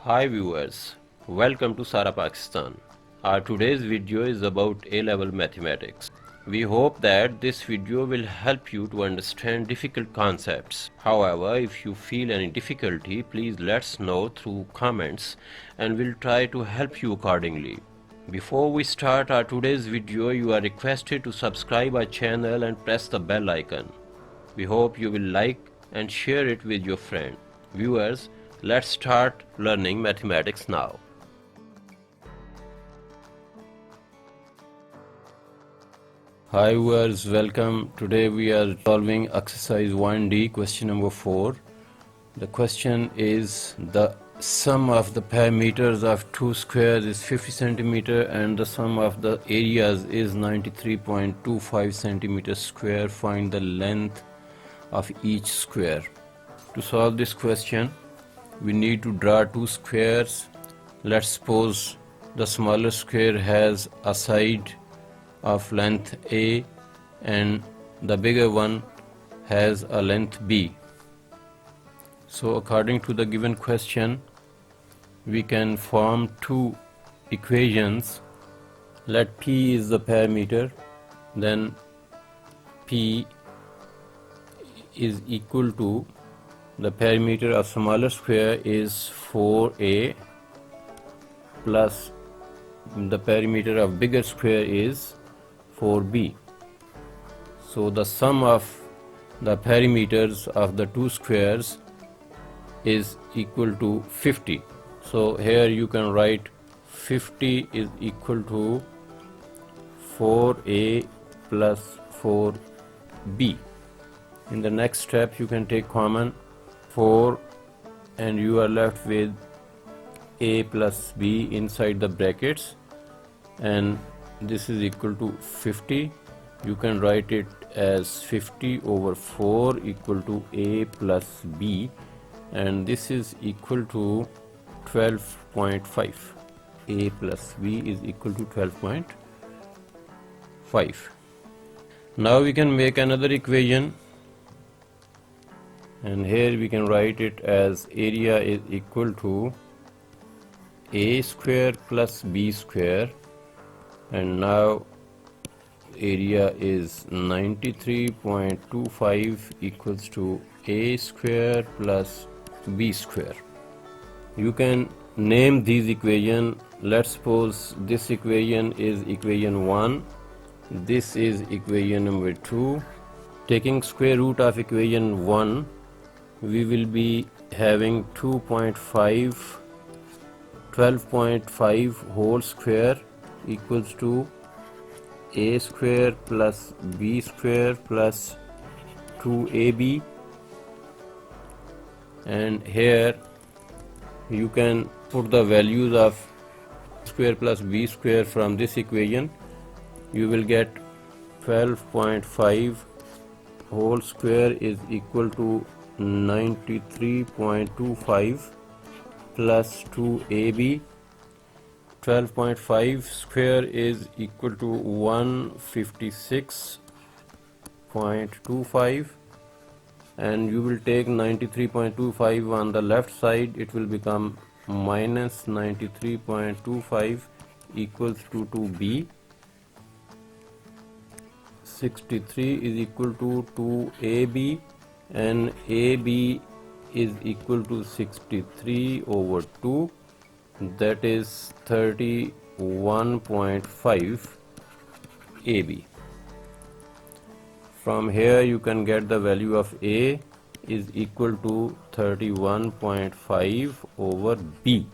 Hi viewers, welcome to Sara Pakistan. Our today's video is about A-level mathematics. We hope that this video will help you to understand difficult concepts. However, if you feel any difficulty, please let us know through comments and we'll try to help you accordingly. Before we start our today's video, you are requested to subscribe our channel and press the bell icon. We hope you will like and share it with your friend. Viewers, let's start learning mathematics now. Hi viewers, welcome. Today we are solving exercise 1D question number 4. The question is the sum of the perimeters of two squares is 50 centimeter and the sum of the areas is 93.25 centimeters square. Find the length of each square. To solve this question, we need to draw two squares. Let's suppose the smaller square has a side of length A and the bigger one has a length B. So according to the given question, we can form two equations. Let P is the perimeter, then P is equal to the perimeter of smaller square is 4A plus the perimeter of bigger square is 4B. So the sum of the perimeters of the two squares is equal to 50. So here you can write 50 is equal to 4A plus 4B. In the next step you can take common 4 and you are left with A plus B inside the brackets, and this is equal to 50. You can write it as 50 over 4 equal to A plus B, and this is equal to 12.5. A plus B is equal to 12.5. Now we can make another equation, and here we can write it as area is equal to A square plus B square, and now area is 93.25 equals to A square plus B square. You can name these equations. Let's suppose this equation is equation 1, this is equation number 2. Taking square root of equation 1, we will be having 12.5 whole square equals to A square plus B square plus 2AB, and here you can put the values of square plus B square from this equation. You will get 12.5 whole square is equal to 93.25 plus 2AB. 12.5 square is equal to 156.25, and you will take 93.25 on the left side. It will become minus 93.25 equals to 2B. 63 is equal to 2AB, and AB is equal to 63 over 2, that is 31.5 AB. From here you can get the value of A is equal to 31.5 over B.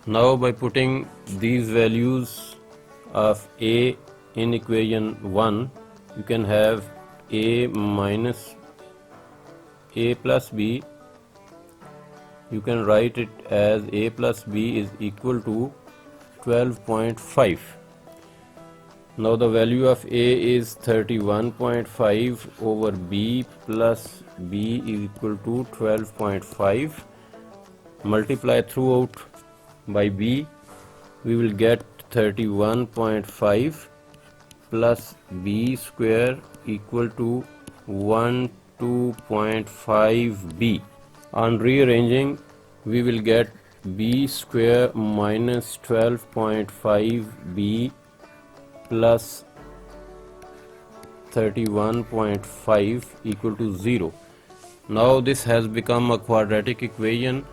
Now by putting these values of A in equation 1, you can have A minus A plus B. You can write it as A plus B is equal to 12.5. Now the value of A is 31.5 over B plus B is equal to 12.5. Multiply throughout by B, we will get 31.5 plus B square equal to 12.5B. On rearranging, we will get b square minus 12.5b plus 31.5 equal to 0. Now this has become a quadratic equation,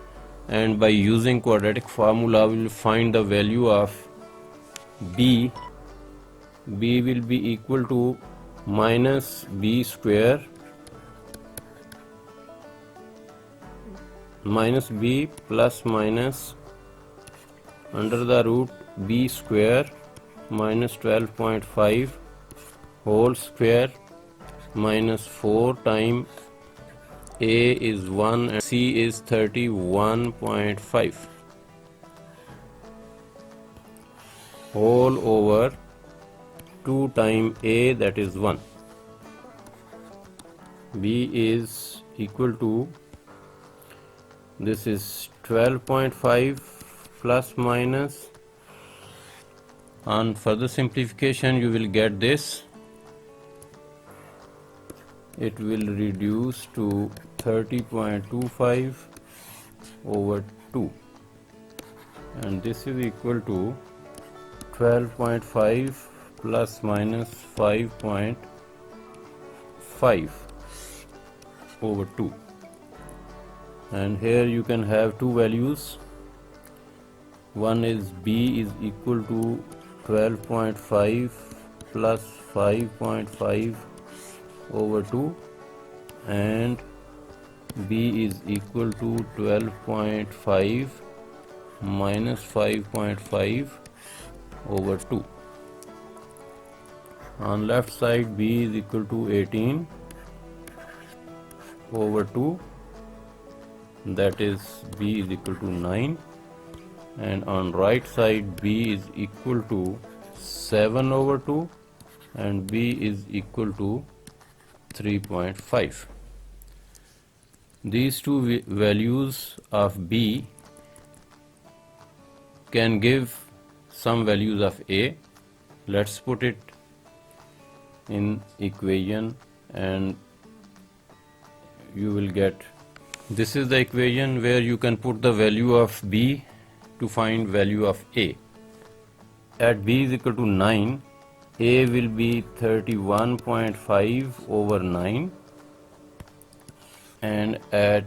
and by using quadratic formula we will find the value of b. B will be equal to minus b square minus b plus minus under the root b square minus 12.5 whole square minus 4 times a is 1 and c is 31.5 whole over 2 times a, that is 1. B is equal to, this is 12.5 plus minus, on further simplification you will get this, it will reduce to 30.25 over 2, and this is equal to 12.5 plus minus 5.5 over 2, and here you can have two values. One is b is equal to 12.5 plus 5.5 over 2, and b is equal to 12.5 minus 5.5 over 2. On left side b is equal to 18 over 2, that is b is equal to 9, and on right side b is equal to 7 over 2 and b is equal to 3.5. These two values of b can give some values of a. Let's put it in equation and you will get, this is the equation where you can put the value of b to find value of a. At b is equal to 9, a will be 31.5 over 9, and at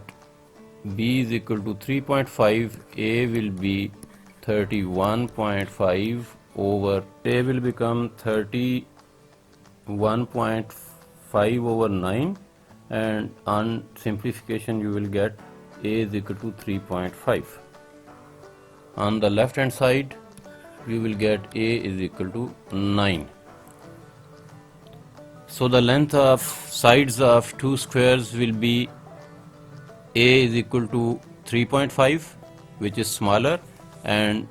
b is equal to 3.5, a will be 31.5 over, a will become 31.5 over 9, and on simplification you will get a is equal to 3.5. On the left hand side you will get a is equal to 9. So the length of sides of two squares will be a is equal to 3.5, which is smaller, and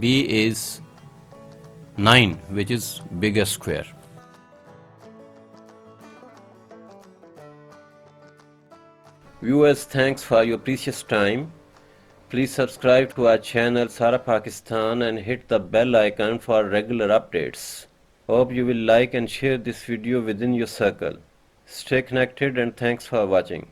b is 9, which is bigger square. Viewers, thanks for your precious time. Please subscribe to our channel Sara Pakistan and hit the bell icon for regular updates. Hope you will like and share this video within your circle. Stay connected and thanks for watching.